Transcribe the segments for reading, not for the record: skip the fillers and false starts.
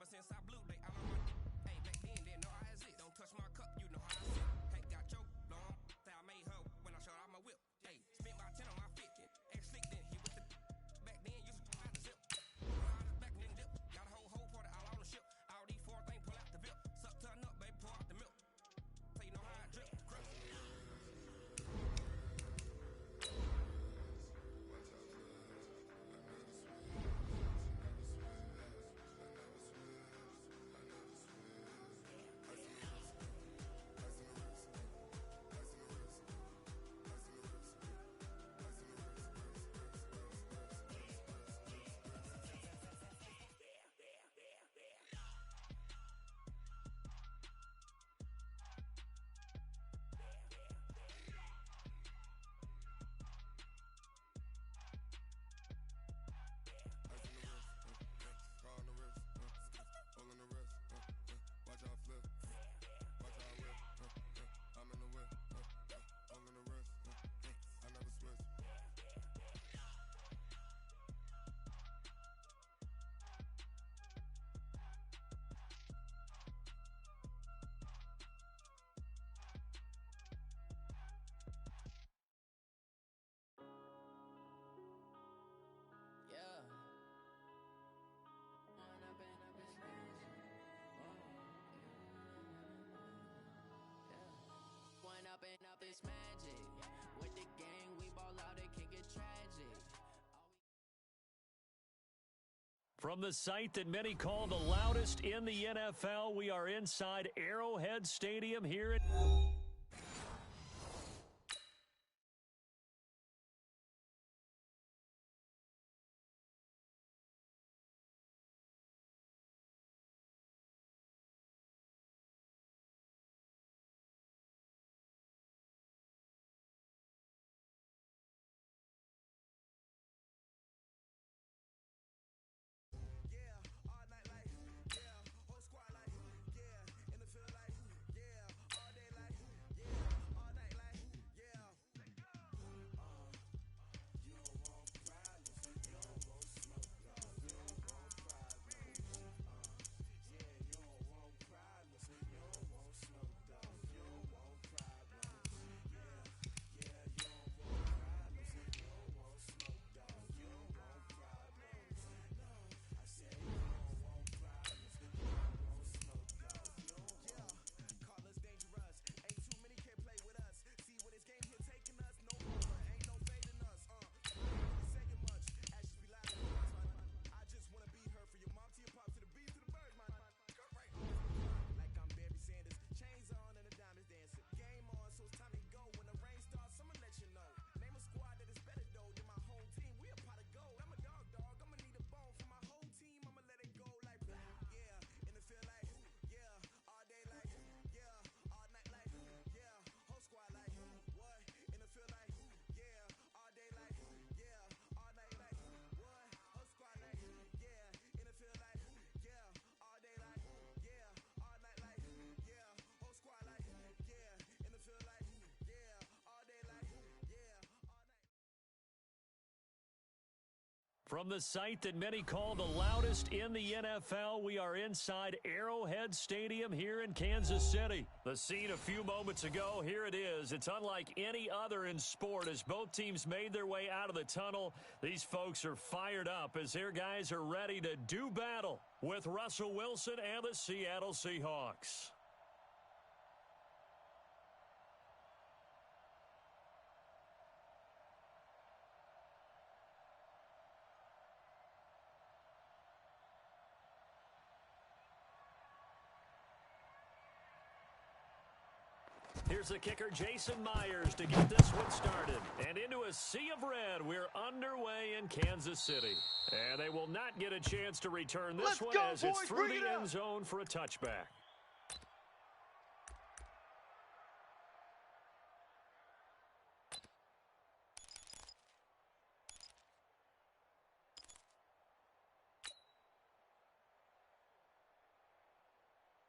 Since I blew, they all on my dick. Hey, back then, didn't know I exist. Don't touch my cup, you know how I sit. Hey, got your long, say I made her when I showed out my whip. Hey, spent about 10 on my fit. Ex slick, then he with the back then, used to out the zip. Back then, dip. Got a whole party all on the ship. All these four things pull out the VIP. Suck, turn up, baby, pour out the milk. So you know how I drip. Crap. Up this magic with the gang, we ball out, it can get tragic. From the site that many call the loudest in the NFL, we are inside Arrowhead Stadium here at From the site that many call the loudest in the NFL, we are inside Arrowhead Stadium here in Kansas City. The scene a few moments ago, here it is. It's unlike any other in sport as both teams made their way out of the tunnel. These folks are fired up as their guys are ready to do battle with Russell Wilson and the Seattle Seahawks. Here's the kicker, Jason Myers, to get this one started. And into a sea of red, we're underway in Kansas City. And they will not get a chance to return this one as it's through the end zone for a touchback.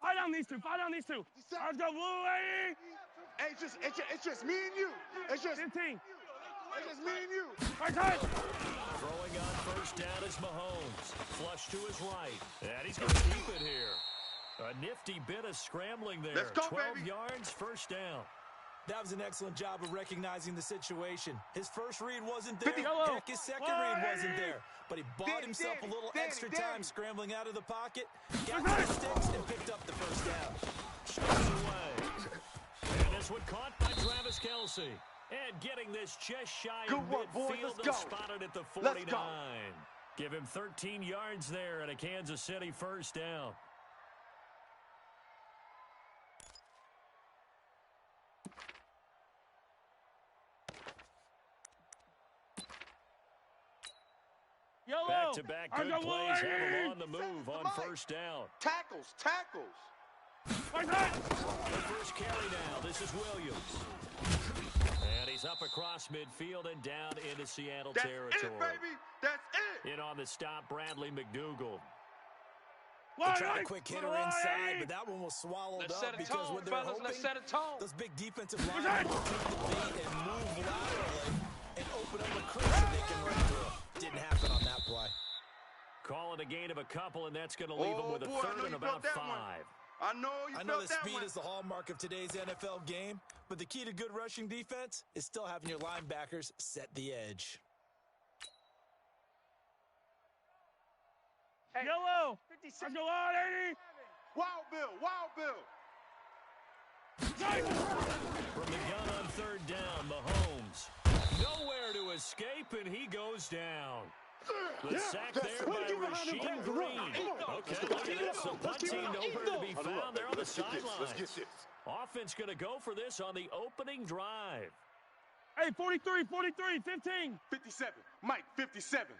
Fight down these two. Fight down these two. Let's go, Blue Lady. Hey, it's just me and you. It's just 15. It's just me and you. Right side. Throwing on first down is Mahomes. Flush to his right. And he's going to keep it here. A nifty bit of scrambling there. Let's go, 12 baby. yards, first down. That was an excellent job of recognizing the situation. His first read wasn't there. 50 yellow. Heck, his second read wasn't there. But he bought himself a little extra time scrambling out of the pocket, got the sticks, and picked up the first down. Strips away. And this one caught by Travis Kelce. And getting this just shy of midfield and spotted at the 49. Give him 13 yards there and a Kansas City first down. Yellow. Back-to-back good plays have him on the move on first down. Tackles. Right side. The first carry now. This is Williams. And he's up across midfield and down into Seattle territory. That's it, baby. That's it. In on the stop, Bradley McDougald. They tried a quick hitter inside, but that one was swallowed up because when they're hoping, those big defensive linemen will take the bait and move laterally and open up a crease that they can run through. Didn't happen on that play. Call it a gain of a couple, and that's going to leave him with a third and about 5. I know that speed is the hallmark of today's NFL game, but the key to good rushing defense is still having your linebackers set the edge. Hey, yellow. 56. Let's go on, 80. Wild Bill. From the gun on third down, Mahomes. Nowhere to escape, and he goes down. The sack there by Rasheem Green. Okay, look at this. The punting nowhere to be found there on the sideline. Offense going to go for this on the opening drive. Hey, 43, 15. 57. Mike, 57.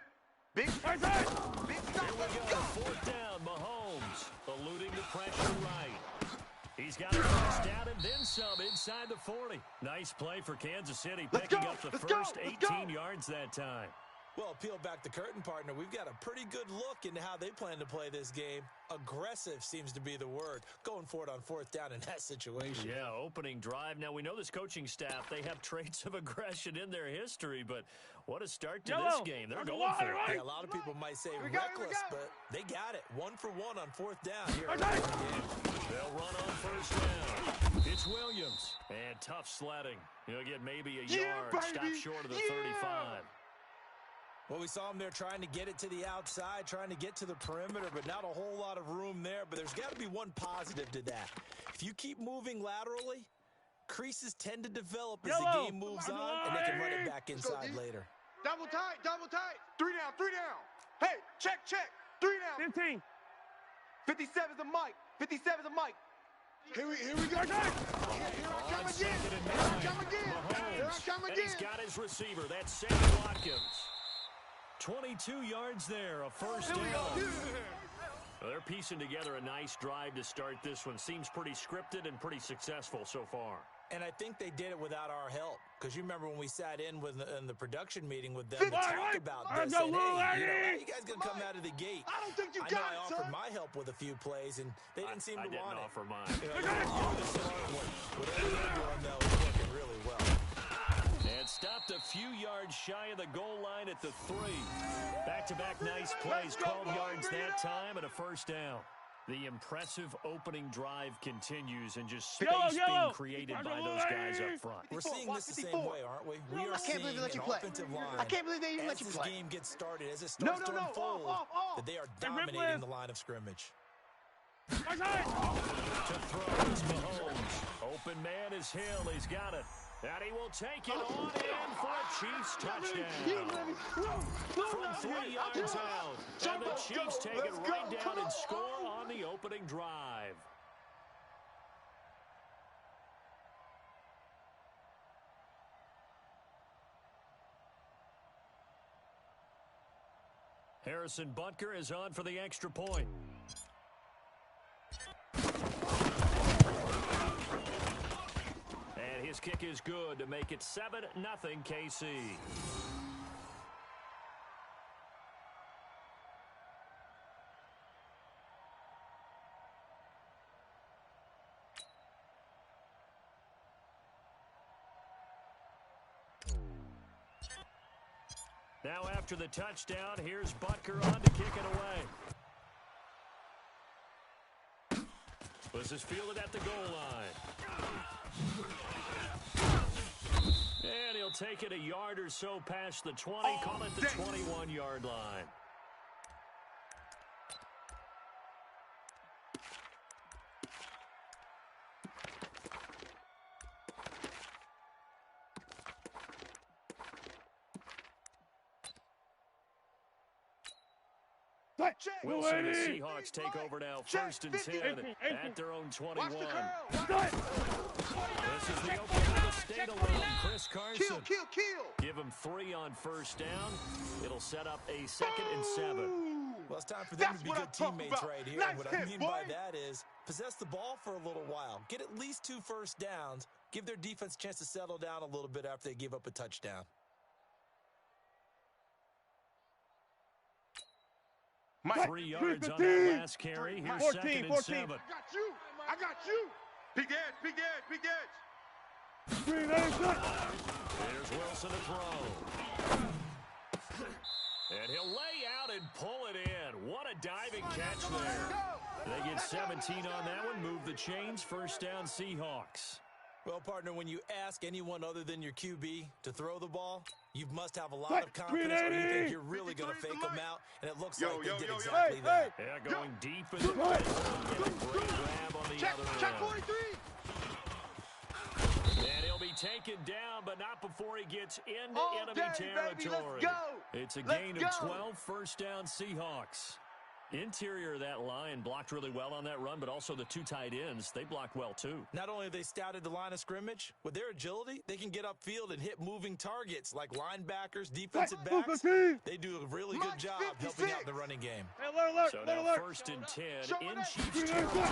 Right side. Big Here we go. Fourth down, Mahomes. Eluding the pressure right. He's got a first down and then some inside the 40. Nice play for Kansas City, picking up the first 18 yards that time. Well, peel back the curtain, partner. We've got a pretty good look into how they plan to play this game. Aggressive seems to be the word. Going for it on fourth down in that situation. Yeah, opening drive. Now, we know this coaching staff, they have traits of aggression in their history, but what a start to this game. They're going for it. Yeah, a lot of people might say reckless, but they got it. 1 for 1 on fourth down here. They'll run on first down. It's Williams. And tough sledding. He'll get maybe a yard. Stop short of the 35. Well, we saw him there trying to get it to the outside, trying to get to the perimeter, but not a whole lot of room there. But there's got to be one positive to that. If you keep moving laterally, creases tend to develop as the game moves on, and they can run it back inside later. Double tight. 3 down. Hey, check. 3 down. 15. 57's a Mike. Here we go. Here I come again. He's got his receiver. That's Sammy Watkins. 22 yards there, a first down. Well, they're piecing together a nice drive to start this one. Seems pretty scripted and pretty successful so far. And I think they did it without our help. Because you remember when we sat in the production meeting with them to talk about this. And, hey, you guys going to come out of the gate. I don't think you I got know it, I offered son. my help with a few plays, and they didn't seem to want it. I didn't offer mine. You're the smart one. Whatever they're doing, though, is working really well. And stopped a few yards shy of the goal line at the 3. Back-to-back nice plays, 12 yards that time and a first down. The impressive opening drive continues and just space being created by those guys up front. We're seeing this the same way, aren't we? We are seeing an offensive line. I can't believe they even let you play. As this game gets started, as it starts to unfold, that they are dominating the line of scrimmage. To throw is Mahomes. Open man is Hill. He's got it. And he will take it on in for a Chiefs touchdown. From 3 yards out. And the Chiefs take it right down and score on the opening drive. Harrison Butker is on for the extra point. And his kick is good to make it 7-0 KC. Now after the touchdown, here's Butker on to kick it away. This is fielded at the goal line. And he'll take it a yard or so past the 20, call it the 21-yard line. We'll see the Seahawks take over now, 1st and 10 at their own 21. This is the Oklahoma State alone, Chris Carson. Kill. Give him 3 on 1st down. It'll set up a 2nd and 7. Well, it's time for them to be good teammates right here. What I mean by that is possess the ball for a little while. Get at least 2 first downs. Give their defense a chance to settle down a little bit after they give up a touchdown. 3 yards on that last carry. Here's 2nd and 7. I got you. Big edge. There's Wilson to throw. And he'll lay out and pull it in. What a diving catch there. They get 17 on that one. Move the chains. 1st down Seahawks. Well, partner, when you ask anyone other than your QB to throw the ball, you must have a lot of confidence or you think you're really going to fake them out, and it looks like they did exactly that. Yeah, going deep in the red zone. Get a great grab on the other Check end. 43. And he'll be taken down, but not before he gets into All enemy day, territory. baby. Let's go. It's a Let's gain go. of 12, 1st down Seahawks. Interior of that line blocked really well on that run, but also the 2 tight ends, they blocked well too. Not only have they scouted the line of scrimmage, with their agility, they can get upfield and hit moving targets like linebackers, defensive backs. They do a really good job helping out in the running game. So now 1st and 10 in Chiefs territory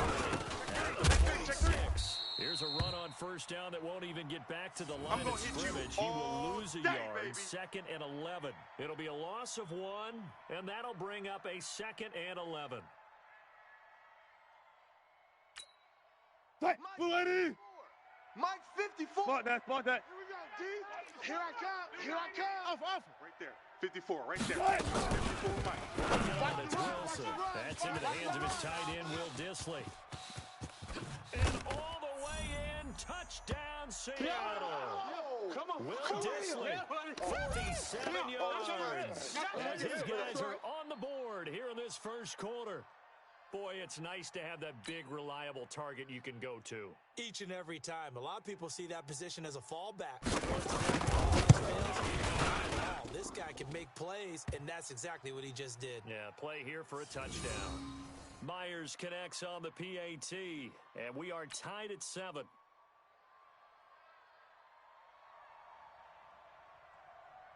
at the 46. Here's a run on 1st down that won't even get back to the line of scrimmage. He will lose a yard. 2nd and 11. It'll be a loss of 1, and that'll bring up a 2nd and 11. Mike 54. Spot that. Here we go, D. Here I come. Off. Right there. 54, right there. 54, Mike. That's Wilson. That's into the hands of his tight end, Will Dissly. And all the way in, touchdown Seattle. Come on. Will Dissly, 47 yards. As his guys are on the board here in this 1st quarter. Boy, it's nice to have that big, reliable target you can go to. Each and every time. A lot of people see that position as a fallback. This guy can make plays, and that's exactly what he just did. Yeah, play here for a touchdown. Myers connects on the PAT, and we are tied at 7.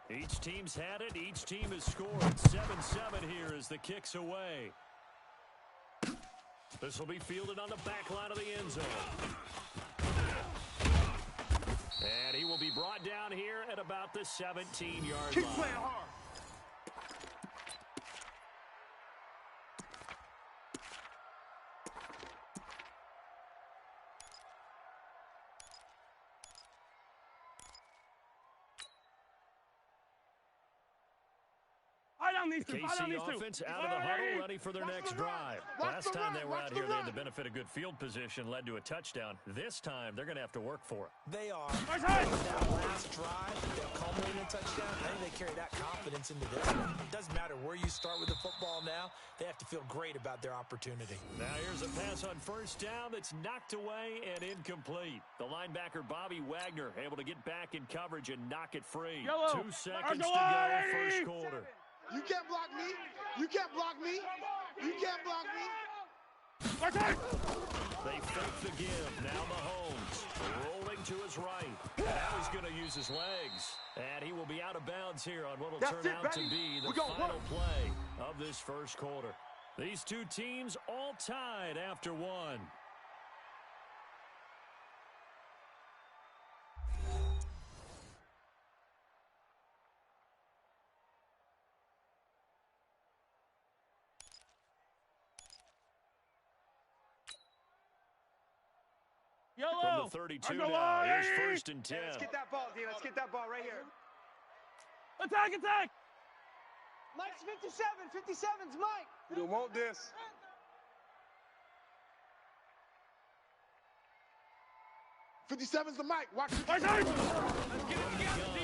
Each team's had it. Each team has scored. 7-7 here as the kick's away. This will be fielded on the back line of the end zone. And he will be brought down here at about the 17-yard line. Keep playing hard. KC offense out of the huddle, ready for their next drive. Last time they were out here, they had the benefit of good field position, led to a touchdown. This time, they're going to have to work for it. They are. That last drive, that culminating touchdown, I think they carry that confidence into this one. It doesn't matter where you start with the football now. They have to feel great about their opportunity. Now here's a pass on 1st down that's knocked away and incomplete. The linebacker, Bobby Wagner, able to get back in coverage and knock it free. 2 seconds to go, 1st quarter. You can't block me. You can't block me. You can't block me. They fake the give. Now Mahomes rolling to his right. Now he's going to use his legs. And he will be out of bounds here on what will turn out to be the final play of this first quarter. These two teams all tied after one. From the 32 now, here's 1st and 10. Let's get that ball, D. Let's get that ball right here. Attack, attack! Mike's 57. 57's Mike. You don't want this. '57's the mic. Watch it. Let's get it together.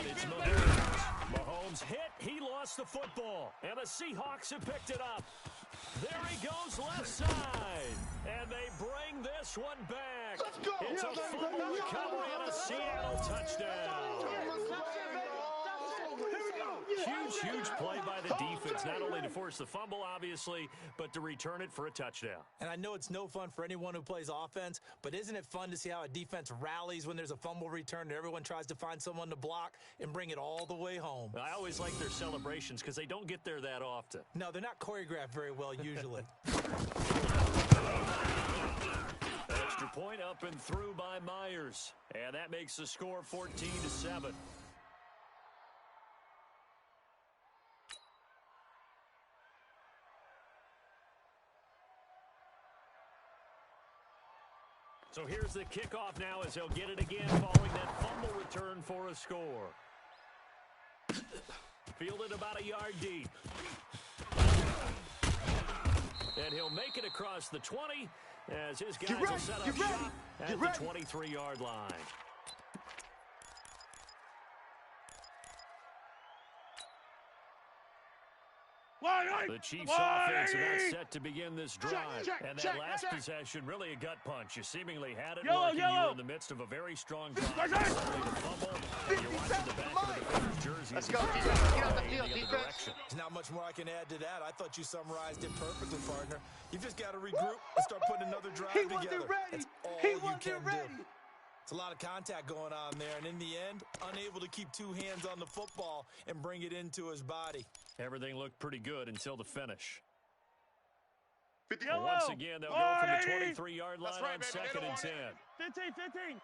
It's Mahomes. Mahomes hit. He lost the football. And the Seahawks have picked it up. There he goes left side. And they bring this one back. Let's go. It's a fumble recovery and a Seattle touchdown. Huge play by the defense, not only to force the fumble, obviously, but to return it for a touchdown. And I know it's no fun for anyone who plays offense, but isn't it fun to see how a defense rallies when there's a fumble return and everyone tries to find someone to block and bring it all the way home? I always like their celebrations because they don't get there that often. No, they're not choreographed very well usually. Extra point up and through by Myers. And that makes the score 14-7. So here's the kickoff now as they'll get it again following that fumble return for a score. Fielded about a yard deep. And he'll make it across the 20 as his guys will set up shop at the 23-yard line. The Chiefs' offense about set to begin this drive. And that last possession, really a gut punch. You seemingly had it working. You were in the midst of a very strong drive. Suddenly the fumble, and you're watching the back of the defender's jersey. Let's go, defense. Get out the field, defense. There's not much more I can add to that. I thought you summarized it perfectly, partner. You've just got to regroup and start putting another drive together. That's all you can do. It's a lot of contact going on there, and in the end, unable to keep two hands on the football and bring it into his body. Everything looked pretty good until the finish. Yellow. Once again, they'll go from the 23-yard line on 2nd and 10. 15.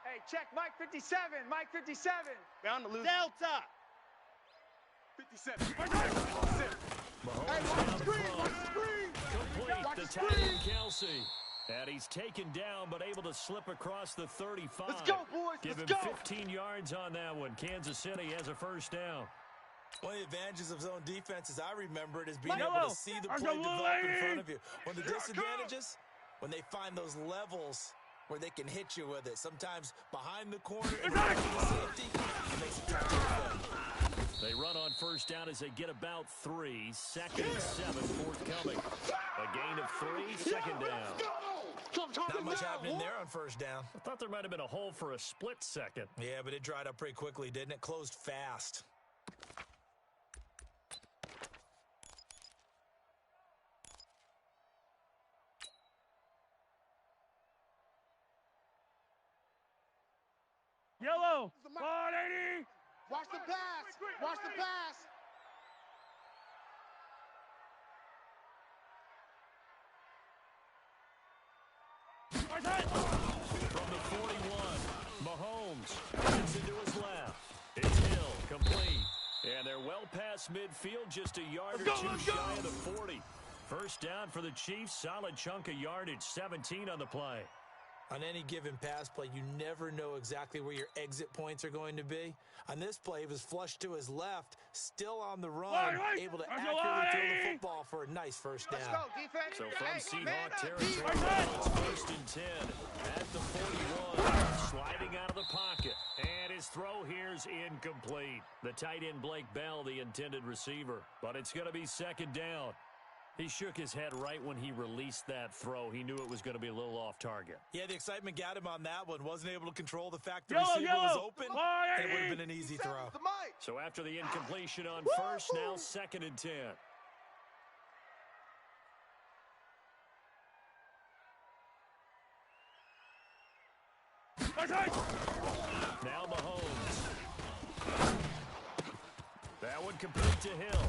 Hey, check Mike 57. Mike 57. Bound to lose. Delta. 57. Mahomes down the front. Complete the tight end Kelsey. And he's taken down, but able to slip across the 35. Let's go, boys. Give him 15 yards on that one. Kansas City has a first down. One of the advantages of zone defense, as I remember it, is being able to see the play develop in front of you. One of the disadvantages, when they find those levels where they can hit you with it. Sometimes behind the corner, and the safety, it makes it tough to defend. They run on first down as they get about 3. 2nd and 7 forthcoming. A gain of 3, 2nd down. Not much happening there on first down. I thought there might have been a hole for a split second. Yeah, but it dried up pretty quickly, didn't it? Closed fast. Yellow. 180. Watch the pass. Watch the pass. From the 41, Mahomes gets into his left. It's Hill, complete. And they're well past midfield, just a yard or two shy of the 40. First down for the Chiefs, solid chunk of yardage, 17 on the play. On any given pass play, you never know exactly where your exit points are going to be. On this play, he was flushed to his left, still on the run, able to accurately throw the football for a nice first down. Let's go, defense. So from Seahawk territory, it's 1st and 10 at the 41, sliding out of the pocket. And his throw here's incomplete. The tight end, Blake Bell, the intended receiver. But it's going to be 2nd down. He shook his head right when he released that throw. He knew it was going to be a little off target. Yeah, the excitement got him on that one. Wasn't able to control the fact the receiver was open. And it would have been an easy throw. So after the incompletion on first, now 2nd and 10. Now Mahomes. That one complete to Hill.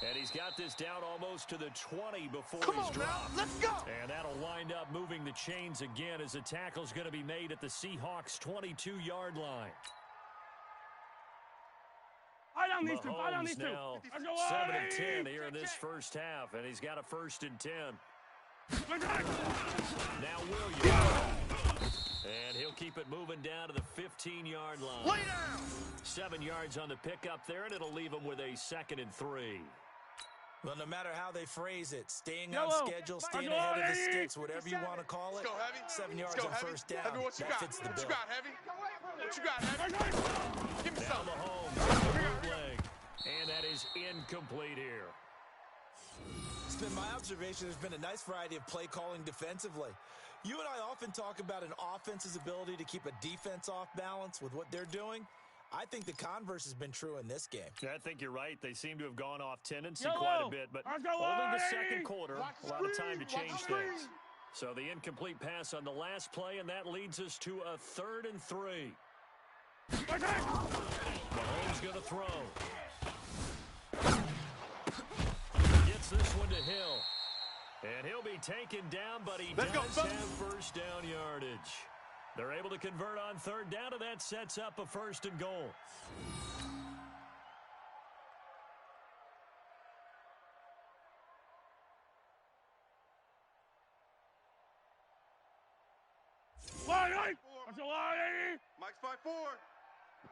And he's got this down almost to the 20 before he's dropped. Let's go. And that'll wind up moving the chains again as the tackle's going to be made at the Seahawks' 22-yard line. Mahomes now 7 and 10 here in this first half, and he's got a 1st and 10. Now Williams. And he'll keep it moving down to the 15-yard line. Lay down. 7 yards on the pickup there, and it'll leave him with a 2nd and 3. Well, no matter how they phrase it, staying on schedule, staying ahead of the sticks, whatever you want to call it, 7 yards on first down, that fits the bill. What you got, Heavy? What you got, Heavy? Give me Now some. Mahomes, bootleg, and that is incomplete here. It's been my observation there's been a nice variety of play calling defensively. You and I often talk about an offense's ability to keep a defense off balance with what they're doing. I think the converse has been true in this game. I think you're right. They seem to have gone off tendency quite a bit, but only the second quarter, a lot of time to change things. So the incomplete pass on the last play, and that leads us to a 3rd and 3. Mahomes going to throw. Gets this one to Hill. And he'll be taken down, but he does have first down yardage. They're able to convert on 3rd down, and that sets up a 1st and goal. Mike's 5-4.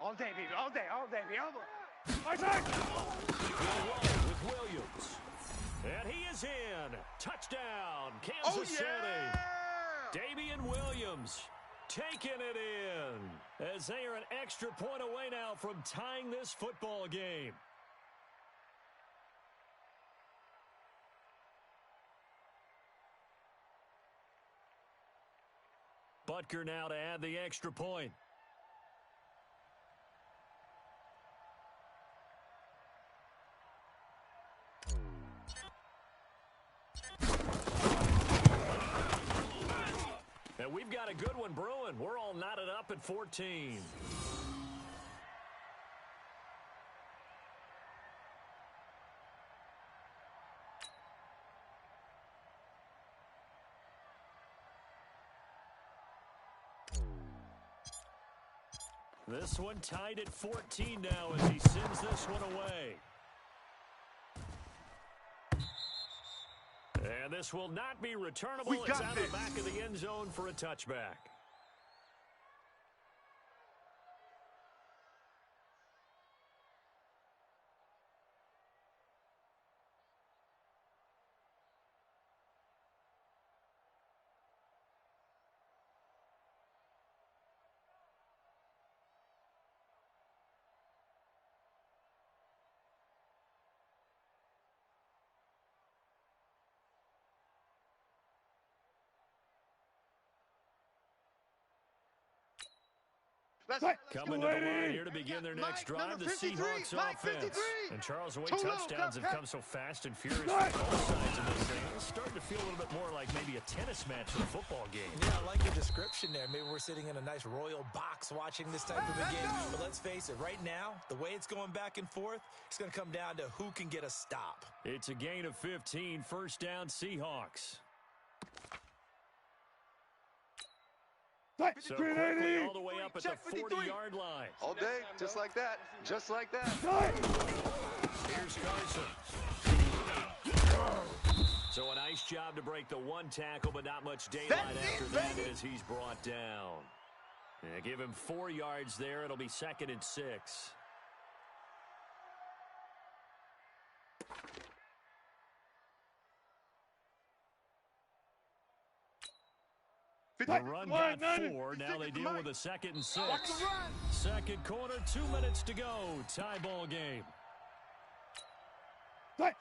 All day, baby. All day. All day, baby. All day. Will run with Williams. And he is in. Touchdown, Kansas City. Damian Williams taking it in as they are an extra point away now from tying this football game. Butker now to add the extra point. And we've got a good one brewing. We're all knotted up at 14. This one tied at 14 now as he sends this one away. And this will not be returnable. It's out of the back of the end zone for a touchback. Coming to the line here to begin their next drive, the Seahawks offense. And Charles, the way touchdowns have come so fast and furious from both sides of this thing, it's starting to feel a little bit more like maybe a tennis match than a football game. Yeah, I like your description there. Maybe we're sitting in a nice royal box watching this type of a game. But let's face it, right now, the way it's going back and forth, it's going to come down to who can get a stop. It's a gain of 15, 1st down Seahawks. So quickly all the way up at the 40-yard line. All day, just like that. Just like that. Here's Carson. So a nice job to break the one tackle, but not much daylight after that as he's brought down. Yeah, give him 4 yards there. It'll be 2nd and 6. The run got 4. Now they deal with a 2nd and 6. Second quarter, 2 minutes to go. Tie ball game. A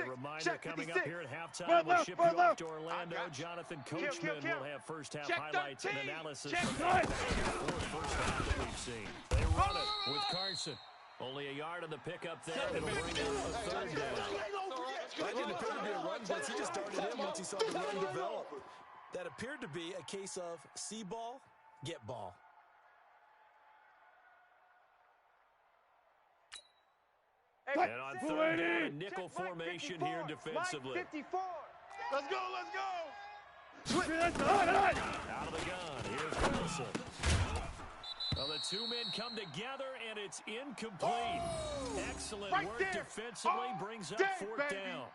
reminder coming up here at halftime. We'll ship you off to Orlando. Jonathan Coachman will have first half highlights and analysis from the first half that we've seen. They run it with Carson. Only a yard on the pickup there. It'll bring up a 3rd down. I didn't appear to be a run blitz. He just darted in once he saw the run develop. That appeared to be a case of see ball, get ball. Hey, And on check, third down, a Check nickel Mike formation 54. here defensively. Mike 54. Let's go, let's go. Out of the gun, here's Wilson. Well, the two men come together, and it's incomplete. Excellent Right work there. defensively, All brings up day, fourth baby. down.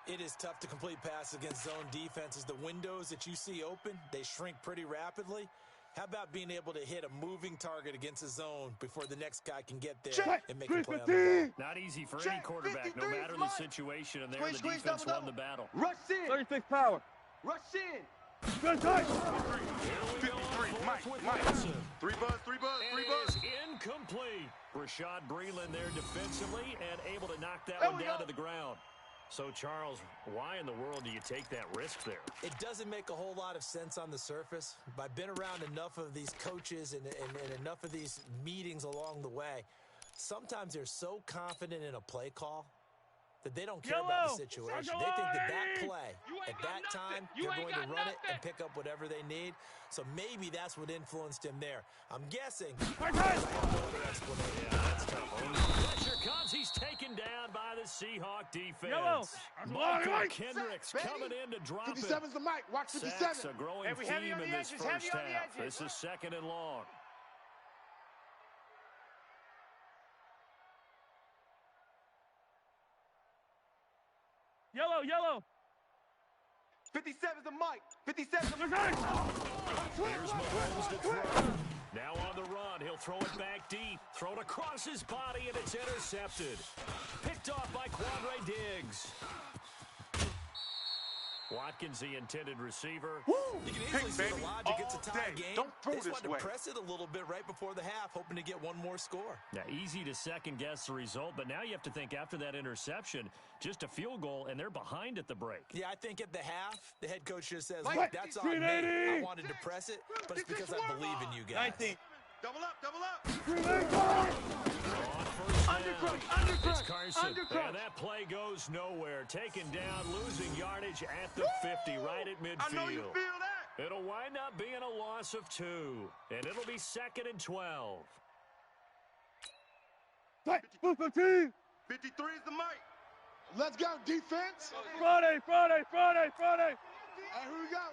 It is tough to complete passes against zone defenses. The windows that you see open, they shrink pretty rapidly. How about being able to hit a moving target against a zone before the next guy can get there Check. and make a play on the ball? Not easy for Check. any quarterback, no 53 matter the Mike. situation, and there Squeeze, the squeeze, defense double, won the battle. Rush in. 36 power. Rush in. Good touch. Here we go on 53, fourth Mike, with Mike. Wilson. Three buzz, three buzz, And three it buzz. is incomplete. Rashad Breeland there defensively and able to knock that There one we down go. to the ground. So, Charles, why in the world do you take that risk there? It doesn't make a whole lot of sense on the surface, but I've been around enough of these coaches and enough of these meetings along the way. Sometimes they're so confident in a play call that they don't care about the situation. They think that play, at that time, they're going to run it and pick up whatever they need. So maybe that's what influenced him there. I'm guessing. Yeah, that's tough. Pressure comes. He's taken down by the Seahawk defense. Michael Kendricks coming in to drop it. 57's the mic. Watch 57. Sacks a growing Hey, we heavy theme on in the this edges, heavy first on the half. edges. This is second and long. Yellow. 57's the mic. 57's the mic. Here's Mahomes to throw. Now on the run. He'll throw it back deep. Throw it across his body, and it's intercepted. Picked off by Quandre Diggs. Watkins, the intended receiver. You can easily see the baby. logic. It's a All tie day. game. Don't throw They just this want to way. press it a little bit right before the half, hoping to get one more score. Now, easy to second-guess the result, but now you have to think after that interception, just a field goal, and they're behind at the break. Yeah, I think at the half, the head coach just says, Mike, look, that's on me. 380. I wanted to press it, but it's because I believe in you guys. 19. Double up, double up. On first down, Undercrush. it's Carson. Undercrush. And that play goes nowhere. Taken down, losing yardage at the 50, right at midfield. I know you feel that. It'll wind up being a loss of 2, and it'll be 2nd and 12. 53 is the mic. Let's go, defense. Friday. Hey, here we go.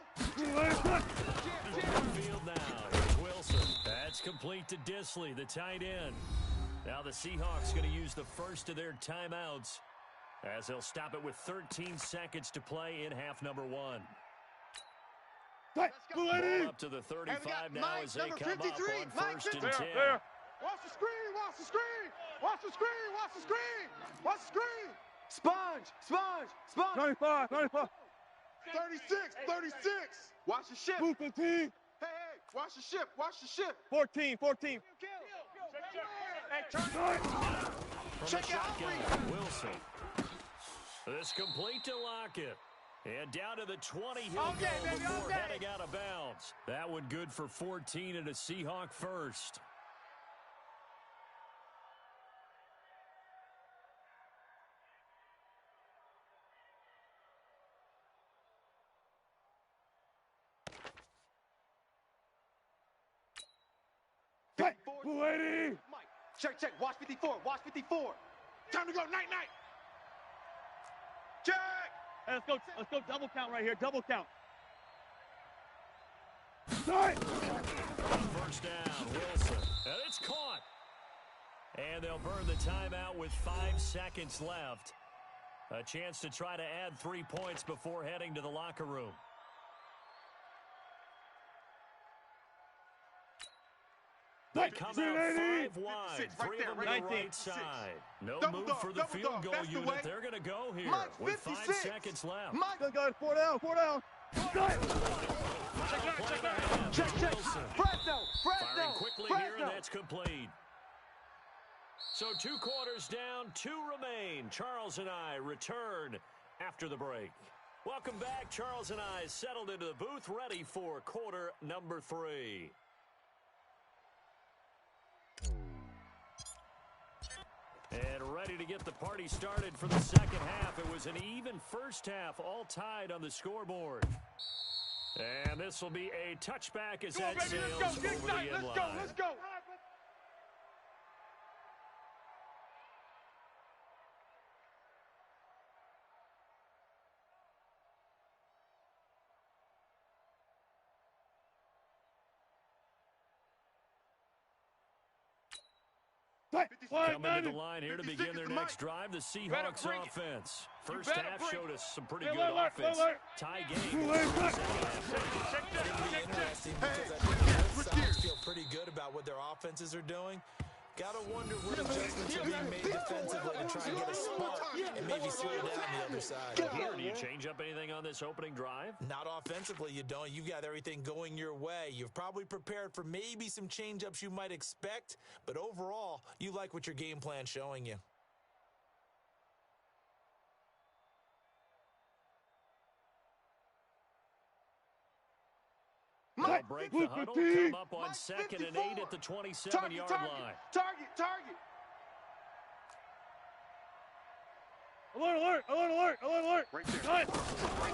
Field now. Here's Wilson. That's complete to Disley, the tight end. Now the Seahawks going to use the first of their timeouts as they'll stop it with 13 seconds to play in half number 1. Ball up to the 35 now Mike, as they number come up 53, on Mike, 1st and 10. There. Watch the screen, watch the screen. Watch the screen, watch the screen. Watch the screen. Sponge. 95. 36. Watch the ship. Hey, watch the ship, watch the ship. 14. Hey, turn it. From Check the out shotgun, Wilson. This complete to Lockett. And down to the 20 he'll All go day, baby, before all day. heading out of bounds. That one good for 14 and a Seahawk first. Mike. Check. Watch 54. Time to go, night. Check. Hey, let's go double count right here. Double count. First down, Wilson. And it's caught. And they'll burn the timeout with 5 seconds left. A chance to try to add 3 points before heading to the locker room. They come out 5 wide, 3 of them to the 19. right side. No Double move dog, for the double field dog, goal that's the unit. way. They're going to go here Mike, with 5 56. seconds left. Mike, Good guys. 4 down. Check. Wilson. Fresno. Firing quickly here, and that's complete. So 2 quarters down, 2 remain. Charles and I return after the break. Welcome back. Charles and I settled into the booth, ready for quarter number 3. And ready to get the party started for the second half. It was an even first half, all tied on the scoreboard. And this will be a touchback as Come on, that baby, sails let's go. Get over excited. the end Let's go. line. Let's go. Coming to the line here to begin their next drive, the Seahawks offense. First half showed us some pretty good offense. Tie game. It's going to be interesting because I think both sides feel pretty good about what their offenses are doing. Got to wonder what adjustments are being made defensively to try and get a spark and maybe slow down the other side. Here, do you change up anything on this opening drive? Not offensively, you don't. You've got everything going your way. You've probably prepared for maybe some change-ups you might expect, but overall, you like what your game plan's showing you. They'll break the huddle, come up on 2nd and 8 at the 27-yard line. Target. Alert. Right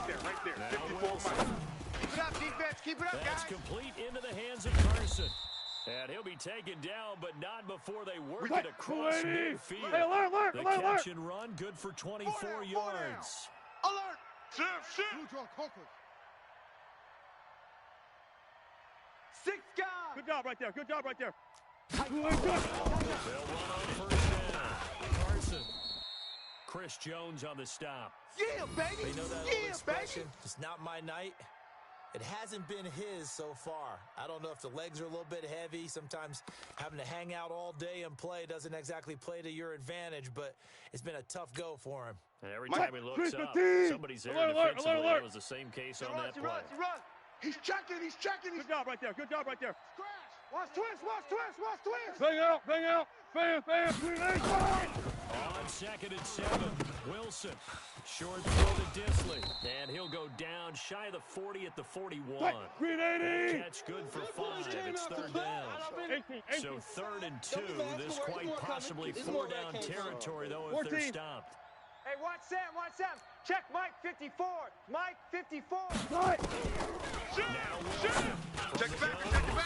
there. 54 miles. Keep it up, defense. Keep it up, That's guys. complete into the hands of Carson. And he'll be taken down, but not before they work it across midfield. Hey, alert. The catch and run, good for 24 yards. Alert. Shift. 6 guys. Good job right there. They'll run on 1st down. Carson. Chris Jones on the stop. Yeah, baby. You know that old expression, it's not my night? It hasn't been his so far. I don't know if the legs are a little bit heavy. Sometimes having to hang out all day and play doesn't exactly play to your advantage, but it's been a tough go for him. And every time he looks up, somebody's there Alert. defensively. It was the same case on that play. He runs. He's checking. Good job right there. Crash. Watch twist. Bang out. Bam. 3-8. On 2nd and 7, Wilson. Short throw to Disley. And he'll go down shy of the 40 at the 41. 380. Catch good for 5. It's 3rd down. 18. So 3rd and 2. This quite possibly 4-down territory, though, if they're 14. stopped. Hey, watch Sam. Check Mike 54. Mike 54. Now Wilson. Check it back.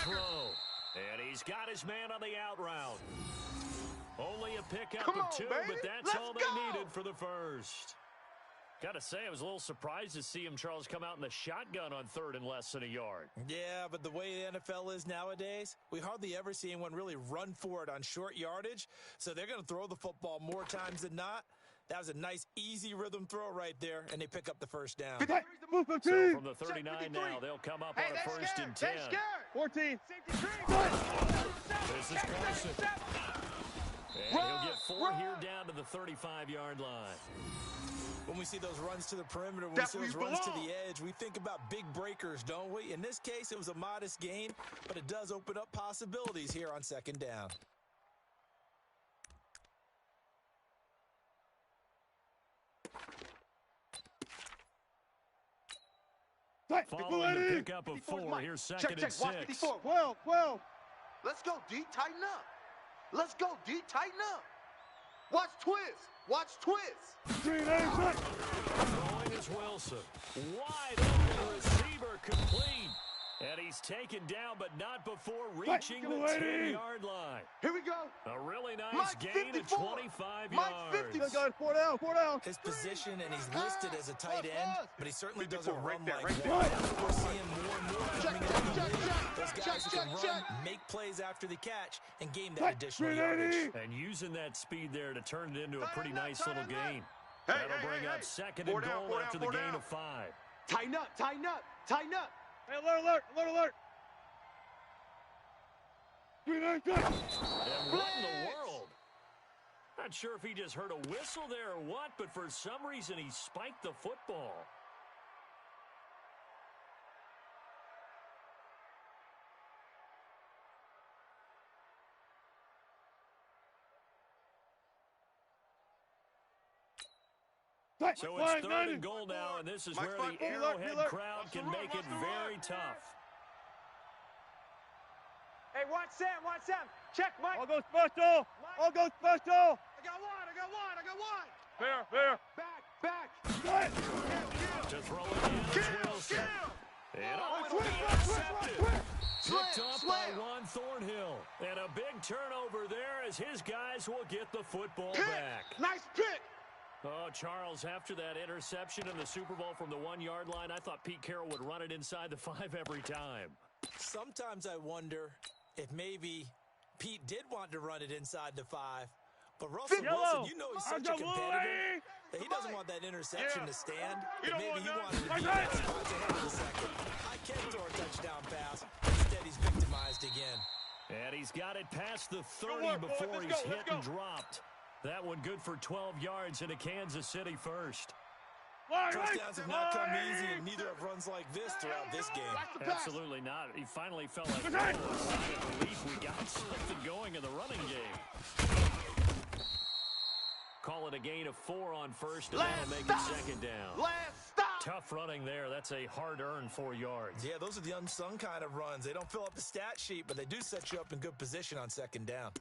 Throw. And he's got his man on the out route. Only a pickup Come of on, 2, baby. but that's Let's all they go. needed for the first. Got to say, I was a little surprised to see him, Charles, come out in the shotgun on 3rd and less than a yard. Yeah, but the way the NFL is nowadays, we hardly ever see anyone really run for it on short yardage, so they're going to throw the football more times than not. That was a nice, easy rhythm throw right there, and they pick up the first down. So from the 39 now, they'll come up on a 1st and 10. 14. This is Carson. And he'll get 4 here down to the 35-yard line. When we see those runs to the perimeter, when we see those runs to the edge, we think about big breakers, don't we? In this case, it was a modest gain, but it does open up possibilities here on 2nd down. Following the pickup of 4, here's 2nd and 6. Watch 54. 12. Let's go, D. Tighten up. Watch twist. 3-8. Throwing is Wilson. Wide open receiver complete. And he's taken down, but not before reaching the 10-yard line. Here we go. A really nice Mike gain 54. of 25 Mike yards. 50. Guys, 4 down. His position, and he's listed as a tight end, but he certainly doesn't run there, like right that. there. That's what we're seeing more and more coming into the league. Those guys who can run, make plays after the catch, and gain that additional yardage. And using that speed there to turn it into a pretty nice Tighten little up. gain. Hey, That'll bring up 2nd and goal after the gain of 5. Tighten up. Hey, alert. 3-8. And what in the world? Not sure if he just heard a whistle there or what, but for some reason he spiked the football. So it's 3rd and goal now, and this is where the Arrowhead crowd can make it very tough. Hey, watch Sam. Check Mike. I'll go special. I got one. Fair. Back. To throw it in is Wilson. And it'll be intercepted. Picked off by Juan Thornhill. And a big turnover there as his guys will get the football back. Nice pick. Oh, Charles, after that interception in the Super Bowl from the 1-yard line, I thought Pete Carroll would run it inside the 5 every time. Sometimes I wonder if maybe Pete did want to run it inside the 5. But Russell Wilson, you know he's such a competitor that he doesn't want that interception to stand. But maybe he wanted to be that spot ahead of the second. I can throw a touchdown pass. Instead, he's victimized again. And he's got it past the 30 before he's hit and dropped. That one good for 12 yards into Kansas City first. Touchdowns have not come easy, and neither have runs like this throughout this game. Absolutely not. He finally felt like a sigh of relief. We got something going in the running game. Call it a gain of 4 on first, and that'll make it second down. Tough running there. That's a hard-earned 4 yards. Yeah, those are the unsung kind of runs. They don't fill up the stat sheet, but they do set you up in good position on second down.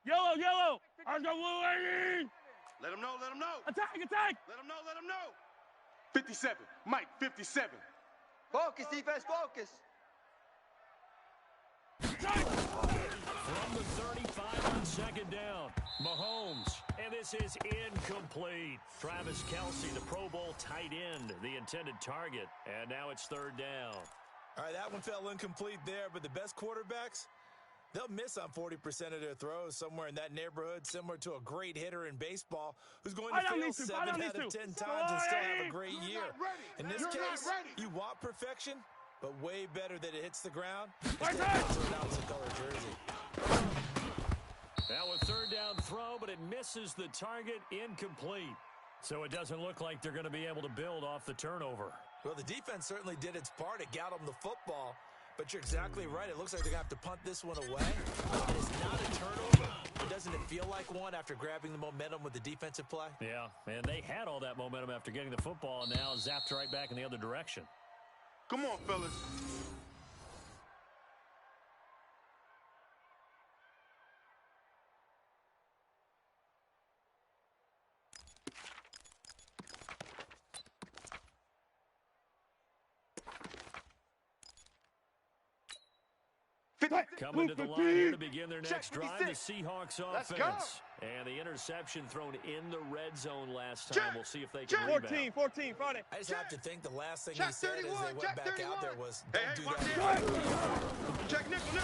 Yellow, yellow. Let's go, blue, 80. Let him know, let him know. Attack, attack. Let him know, let him know. 57, Mike, 57. Focus, defense, focus. From the 35 on second down, Mahomes. And this is incomplete. Travis Kelce, the Pro Bowl tight end, the intended target. And now it's third down. All right, that one fell incomplete there, but the best quarterbacks, they'll miss on 40% of their throws, somewhere in that neighborhood, similar to a great hitter in baseball who's going to fail 7 out of 10 times and still have a great year. In this case, you want perfection, but way better that it hits the ground instead of to announce the color jersey. Now a third down throw, but it misses the target, incomplete. So it doesn't look like they're going to be able to build off the turnover. Well, the defense certainly did its part. It got them the football. But you're exactly right. It looks like they're going to have to punt this one away. It's not a turnover. Doesn't it feel like one after grabbing the momentum with the defensive play? Yeah, and they had all that momentum after getting the football, and now zapped right back in the other direction. Come on, fellas. Coming to the line here to begin their next drive, the Seahawks offense. And the interception thrown in the red zone last time. We'll see if they can rebound. 14, Friday. I just have to think the last thing he said as they went back out there was, don't do that. Check nickel.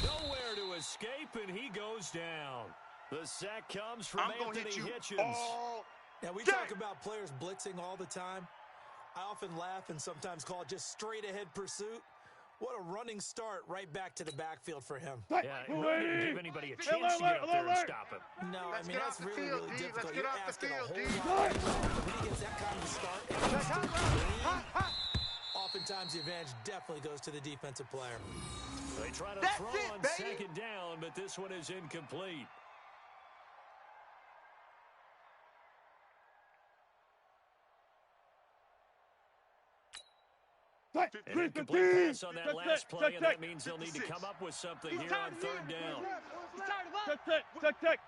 Nowhere to escape, and he goes down. The sack comes from Anthony Hitchens. Now, we talk about players blitzing all the time. I often laugh and sometimes call it just straight-ahead pursuit. What a running start right back to the backfield for him. Yeah, it really didn't give anybody a chance to get up there and stop him. No, I mean, that's really difficult. You're asking a whole lot. When he gets that kind of start, and he's still clean, oftentimes the advantage definitely goes to the defensive player. They try to throw on second down, but this one is incomplete. An incomplete pass on that last play, and that means they'll need to come up with something here on third down. Check.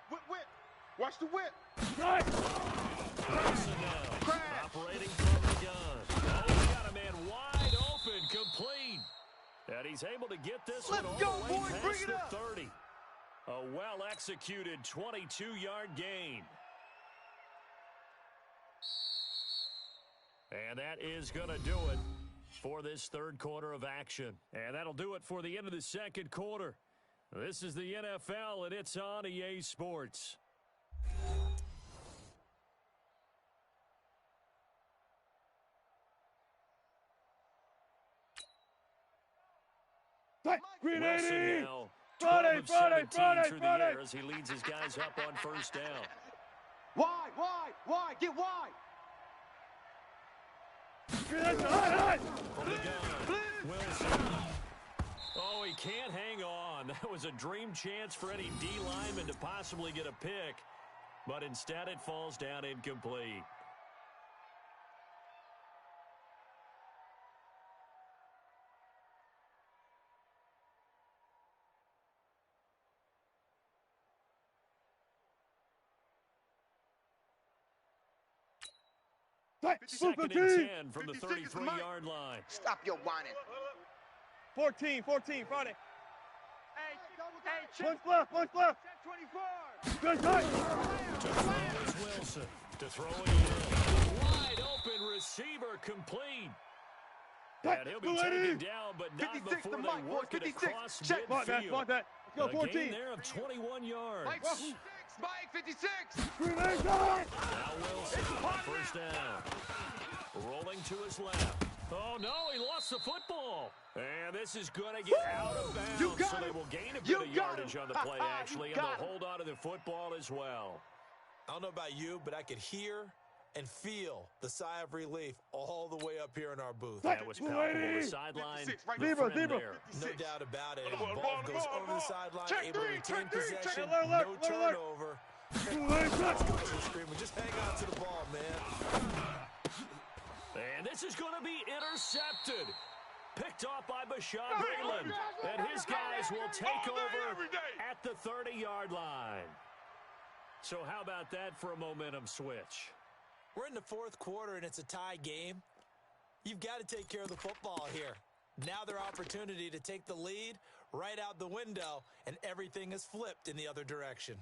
Watch the whip. Wilson now, operating from the gun. Oh, he got a man wide open, complete. And he's able to get this one all the way past the 30. A well-executed 22-yard gain. And that is going to do it for this third quarter of action. And that'll do it for the end of the second quarter. This is the NFL, and it's on EA Sports. Wilson now 12 of 17 through the air as he leads his guys up on first down. Wide, get wide. From the gun, Wilson. Oh, he can't hang on. That was a dream chance for any D lineman to possibly get a pick, but instead it falls down incomplete. Second and 10 from the 33-yard line. Stop your whining. 14, Friday. Hey, Punch left. 24. Good touch. To throw is Wilson. To throw it in. Wide open receiver complete. And he'll be taken down, but not before they work it across midfield. Mark that. Let's go, 14. A gain there of 21 yards. Mike 56. Now Wilson, first down. Rolling to his left. Oh, no, he lost the football. And this is going to get out of bounds, so they will gain a bit of yardage on the play, actually, and they'll hold on to the football as well. I don't know about you, but I could hear and feel the sigh of relief all the way up here in our booth. That was palpable. The sideline, the Zebra. No doubt about it. And the ball goes over the sideline, able to retain possession, no turnover. Just hang on to the ball, man. And this is going to be intercepted. Picked off by Bashaud Breeland. And his guys will take over at the 30-yard line. So how about that for a momentum switch? We're in the fourth quarter, and it's a tie game. You've got to take care of the football here. Now their opportunity to take the lead right out the window, and everything is flipped in the other direction.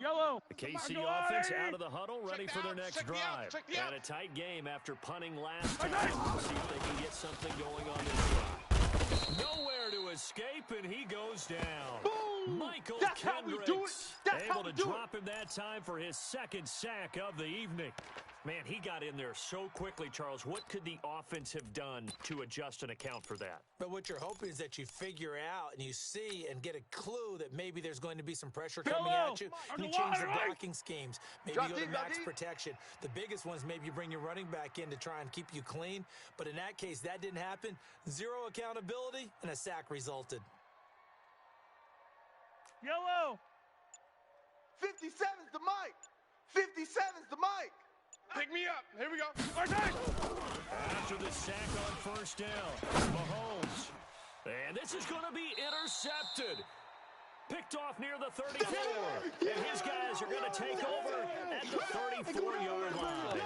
Yellow. The KC offense out of the huddle, ready for their next drive. And a tight game after punting last time. Let's see if they can get something going on this drive. Nowhere to escape, and he goes down. Boom! Michael That's how we do it. Kendricks That's how able we to do drop him that time for his second sack of the evening. Man, he got in there so quickly, Charles. What could the offense have done to adjust and account for that? But what you're hoping is that you figure out and you see and get a clue that maybe there's going to be some pressure coming at you. And you change the blocking schemes. Maybe you go to max protection. The biggest one is maybe you bring your running back in to try and keep you clean. But in that case, that didn't happen. Zero accountability, and a sack resulted. Yellow. 57's the mic. 57's the mic. Pick me up. Here we go. After the sack on first down, Mahomes. And this is going to be intercepted. Picked off near the 34. And his guys are going to take over at the 34-yard line.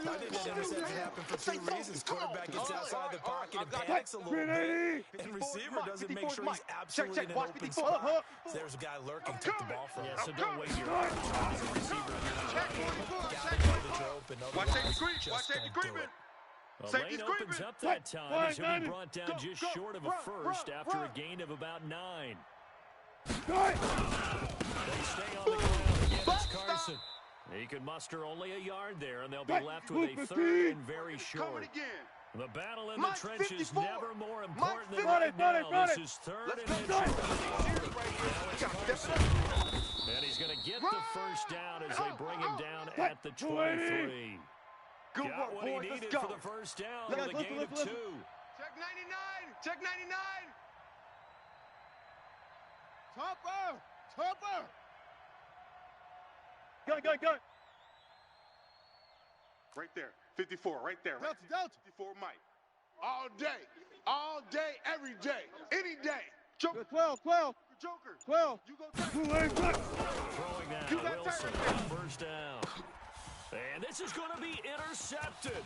I think that interception happened for two reasons. Quarterback gets outside the pocket and panics a little bit. And receiver doesn't make sure he's absolutely in an open spot. So there's a guy lurking, take the ball from him. Yeah, so don't wait your opportunity as a receiver. Watch safety creep. Watch safety creeping. Lane opens up that time as he'll be brought down just short of a first after a gain of about 9. They stay on the ground again. It's Carson. He can muster only a yard there, and they'll be left with a third and very short. The battle in the trenches never more important than right now. This is third and inches. And he's going to get the first down as they bring him down at the 23. Got what he needed for the first down with a gain of 2. Check 99. Check 99. Topper. Go. Right there. 54. Right there. Delta. 54 Mike. All day, every day, any day. Joker. 12. Joker. 12. You go Throwing that Wilson. First down. And this is going to be intercepted.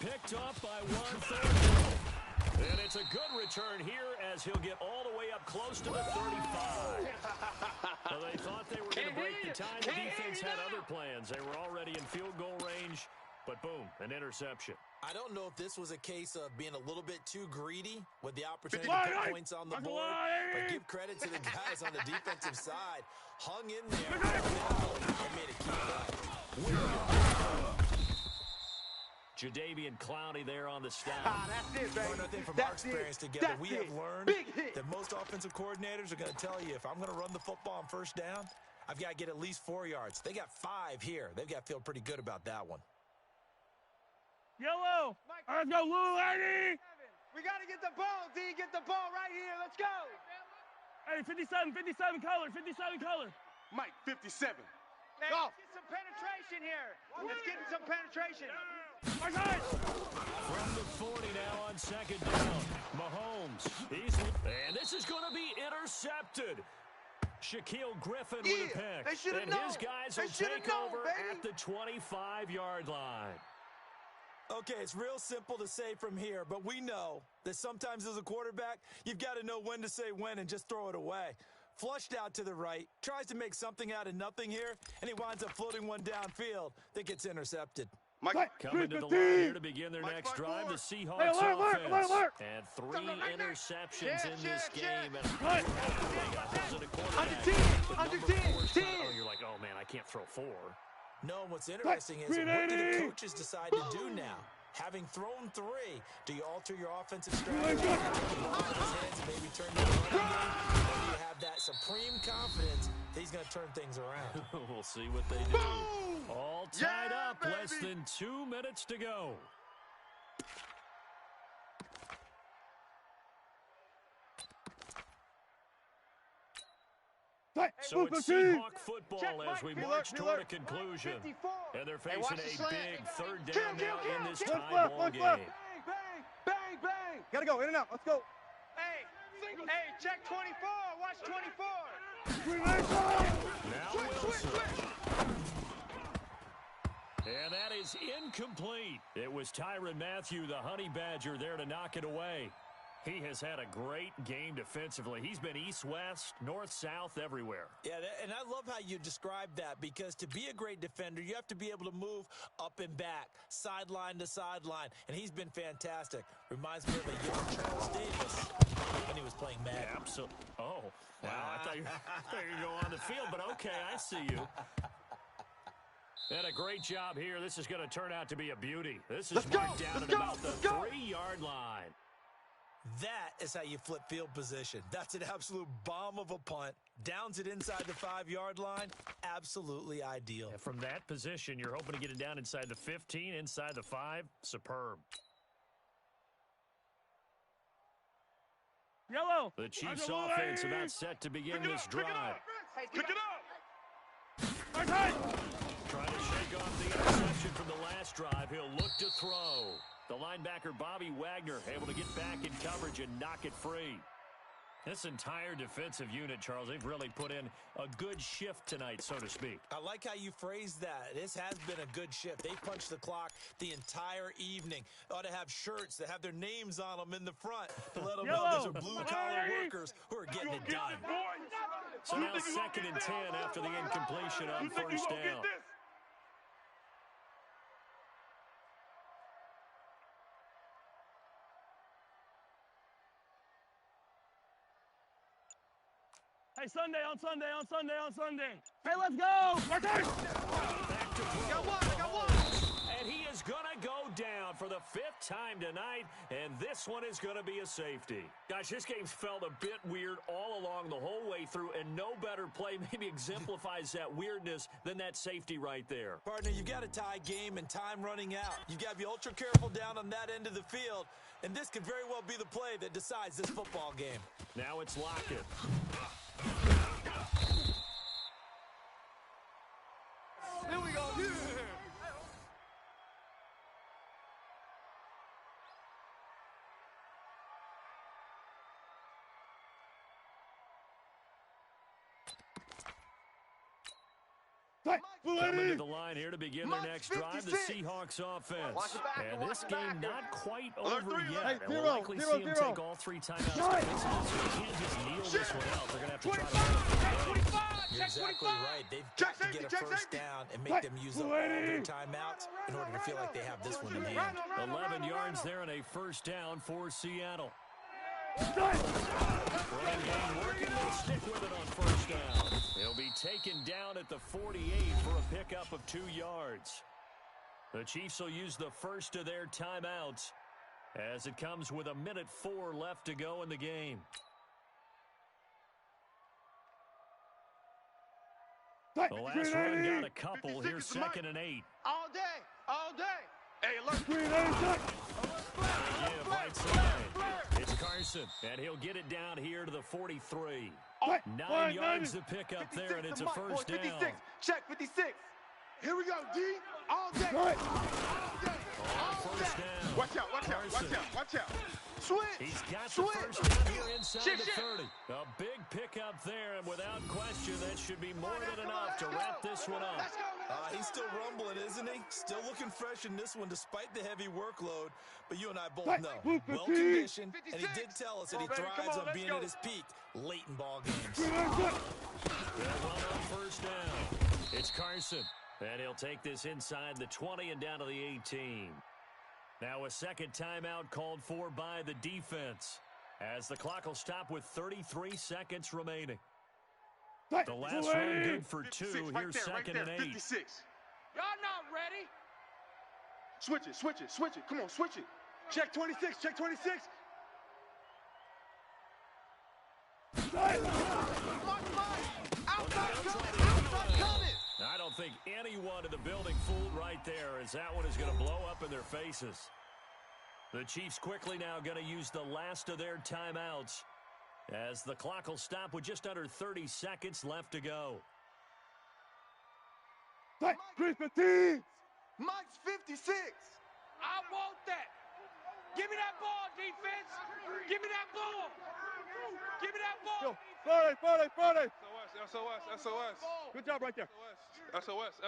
Picked off by 1/3. And it's a good return here as he'll get all the way up close to the 35. So they thought they were going to break the tie. The defense had other plans. They were already in field goal range, but boom, an interception. I don't know if this was a case of being a little bit too greedy with the opportunity to put points on the board, but give credit to the guys on the defensive side. Hung in there and made a key play. Jadeveon Clowney there on the staff. That's it, baby. Learn nothing from our experience together. We have learned that most offensive coordinators are going to tell you, if I'm going to run the football on first down, I've got to get at least 4 yards. They got 5 here. They've got to feel pretty good about that one. Yellow. Let's go, Lou, Eddie. We got to get the ball, D. Get the ball right here. Let's go. Hey, 57 color. Mike, 57. Let's get some penetration here. Let's get some penetration. From the 40 now on second down. Mahomes. And this is going to be intercepted. Shaquille Griffin Yeah, with a pick. they should've And known. his guys They will should've take known, over baby. at the 25-yard line. Okay, it's real simple to say from here, but we know that sometimes as a quarterback, you've got to know when to say when and just throw it away. Flushed out to the right, tries to make something out of nothing here, and he winds up floating one downfield that gets intercepted. Mike, Coming to the line here to begin their Mike, next Mike, drive, the forward. Seahawks offense. And 3 interceptions in this game. And wasn't a quarterback, Under 10, but under number 10, 4's 10. Oh, you're like, oh, man, I can't throw 4. No, what's interesting is what do the coaches decide to do now? Having thrown 3, do you alter your offensive strategy? Take the ball in his hands and maybe turn to a running game? Or do you have that supreme confidence that he's going to turn things around? We'll see what they do. Boom! All tied Yeah, up, less baby. than 2 minutes to go. So it's Seahawk football as we march toward a conclusion. 54. And they're Hey, watch facing the a slant. big third Kill, down kill, now kill, in this kill. tie Left, ball left, game. left. Bang, bang, bang, bang. Gotta go, in and out. Let's go. Hey, check 24. Watch 24. Now Wilson. And that is incomplete. It was Tyrann Mathieu, the Honey Badger, there to knock it away. He has had a great game defensively. He's been east-west, north-south, everywhere. Yeah, and I love how you describe that, because to be a great defender, you have to be able to move up and back, sideline to sideline, and he's been fantastic. Reminds me of a young Charles Davis when he was playing Madden. Absolutely. Oh, wow. I thought you were going to go on the field, but okay, I see you. And a great job here. This is going to turn out to be a beauty. This is marked down at about the 3-yard line. That is how you flip field position. That's an absolute bomb of a punt. Downs it inside the 5-yard line. Absolutely ideal. And from that position, you're hoping to get it down inside the 15, inside the 5. Superb. Yellow. The Chiefs offense about set to begin this drive. Pick it up. Trying to shake off the interception from the last drive. He'll look to throw. The linebacker, Bobby Wagner, able to get back in coverage and knock it free. This entire defensive unit, Charles, they've really put in a good shift tonight, so to speak. I like how you phrased that. This has been a good shift. They punched the clock the entire evening. Ought to have shirts that have their names on them in the front to let them know these are blue-collar workers who are getting it done. So now 2nd and 10 after the incompletion on first down. Hey, Sunday on Sunday on Sunday on Sunday. Hey, let's go. Back to throw. Got one. And he is going to go down for the 5th time tonight, and this one is going to be a safety. Gosh, this game's felt a bit weird all along the whole way through, and no better play maybe exemplifies that weirdness than that safety right there. Partner, you've got a tie game and time running out. You've got to be ultra careful down on that end of the field, and this could very well be the play that decides this football game. Now it's Lockett. Here we go. Yeah. Coming to the line here to begin their next drive, the 56. Seahawks offense. Watch the back, And watch this the game back. not quite Alert over three, yet. hey, And we'll zero, likely zero, see them zero. take all 3 timeouts defensively, so they can't just kneel this one out. They're going to have to try to You're exactly right. They've got to get a first down and make them use up all their timeouts in order to feel like they have this one in hand. 11 yards there and a first down for Seattle. Running game working. They'll stick with it on first down. They'll be taken down at the 48 for a pickup of 2 yards. The Chiefs will use the first of their timeouts as it comes with 1:04 left to go in the game. The last run got a couple. Here's 2nd and 8. All day. All day. Hey, alert. Yeah, right side. It's Carson, and he'll get it down here to the 43. 9 yards to pick up there, and it's a first down. 56. Check 56. Here we go, D. All day. On first down. Watch out, watch out, watch Carson. out, watch out. Switch. He's got the Switch. first down here inside Shit, the shit. 30. A big pickup there, and without question, that should be more than enough to wrap this one up. He's still rumbling, isn't he? Still looking fresh in this one despite the heavy workload. But you and I both know, well-conditioned, and he did tell us that he thrives on being at his peak late in ball games. They'll run on first down. It's Carson, and he'll take this inside the 20 and down to the 18. Now a second timeout called for by the defense, as the clock will stop with 33 seconds remaining. The last run good for 2. Here's second and 8. 56. Y'all not ready? Switch it, switch it, switch it. Come on, switch it. Check 26, check 26. I don't think anyone in the building fooled right there, as that one is going to blow up in their faces. The Chiefs quickly now going to use the last of their timeouts, as the clock will stop with just under 30 seconds left to go. Mike's 56. I want that. Give me that ball, defense. Give me that ball. Give me that ball. Friday. SOS. Good job right there. SOS.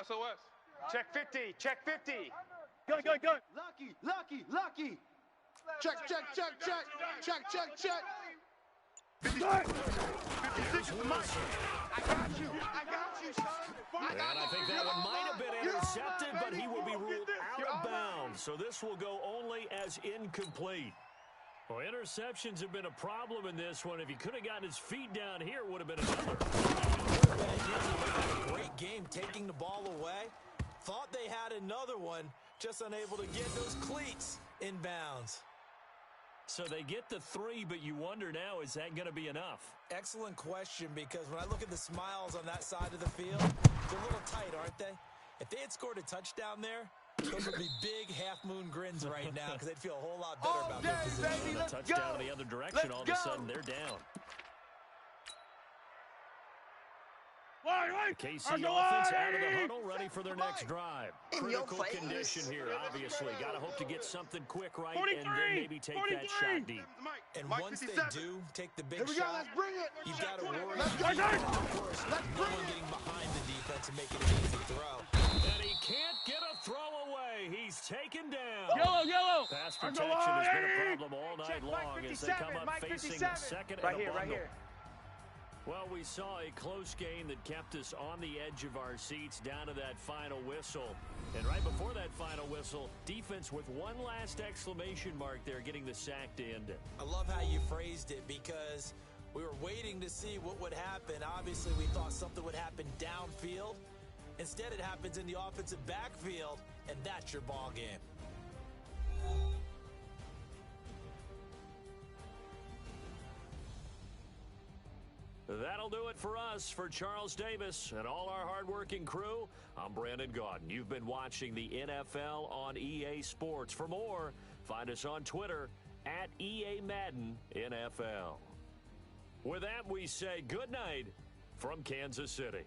Check 50. Check 50. Gun. Lucky. Check. 56. Mike. I got you, son. And I think that one might have been intercepted, but he will be ruled out of bounds. So this will go only as incomplete. Well, interceptions have been a problem in this one. If he could have gotten his feet down here, it would have been another. Had a great game taking the ball away. Thought they had another one, just unable to get those cleats in bounds. So they get the 3, but you wonder now, is that going to be enough? Excellent question, because when I look at the smiles on that side of the field, they're a little tight, aren't they? If they had scored a touchdown there, those would be big half-moon grins right now, because they'd feel a whole lot better about their position. A touchdown in the other direction, all of a sudden they're down. KC offense out of the huddle, ready for their next drive. Critical condition here, obviously. Got to hope to get something quick right, and then maybe take that shot deep. And once they do take the big shot, Let's bring it. you've got to worry. Let's go. Of course, no one getting behind the defense and making an easy throw. And he can't get a throw away. He's taken down. Yellow. Pass protection has been a problem all night long as they come up facing second and a bundle. Right here. Well, we saw a close game that kept us on the edge of our seats down to that final whistle. And right before that final whistle, defense with one last exclamation mark there, getting the sack to end it. I love how you phrased it, because we were waiting to see what would happen. Obviously, we thought something would happen downfield. Instead, it happens in the offensive backfield, and that's your ball game. That'll do it for us. For Charles Davis and all our hardworking crew, I'm Brandon Gaudin. You've been watching the NFL on EA Sports. For more, find us on Twitter at EA Madden NFL. With that, we say good night from Kansas City.